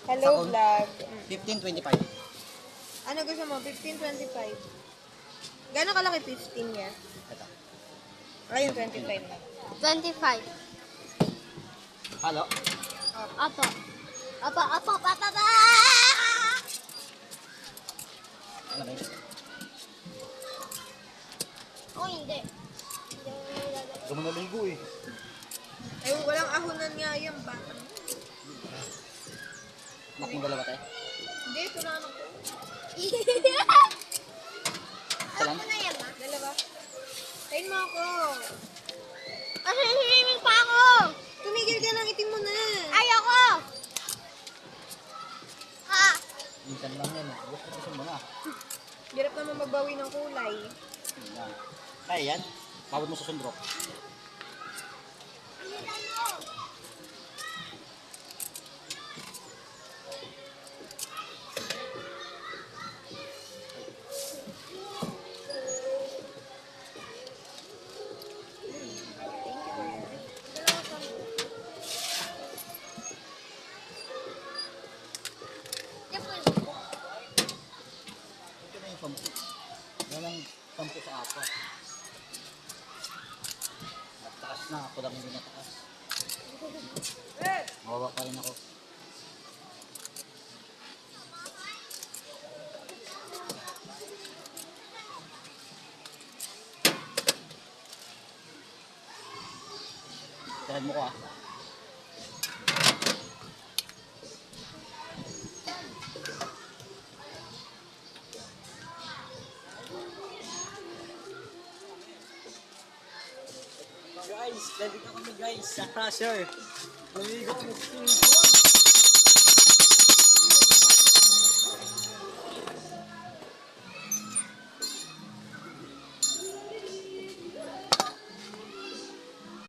Hello Sa vlog. 15.25. Ano gusto mo? 15.25. Gano'ng kalaki 15 niya? Ito. Ayun, 25 na. 25. Halo? Apo. Apo, patata! Ano ba yun? Oh, hindi. Gusto mo naligo eh. Ay, walang ahonan nga yan, bata. Anak mo dalawa tayo. Hindi, ito na anak ko. Isa lang? na yan, ma? Dalawa. Kain mo ako. Kasi swimming pa ako. Tumigil ka ng itim mo na. Ayoko. Ha? Minsan lang yan. Gusto mo na. Hirap naman magbawi ng kulay. Yun lang. Kaya yan. Tawad mo sa sundrok. Ito na yung pampu. Yan ang pampu sa apa. At taas na. Ako lang hindi nataas. Mawawa pa rin ako. Tirahan mo ko ah. Guys, ready ka kami guys sa crusher. Naligo kami sa swimming pool.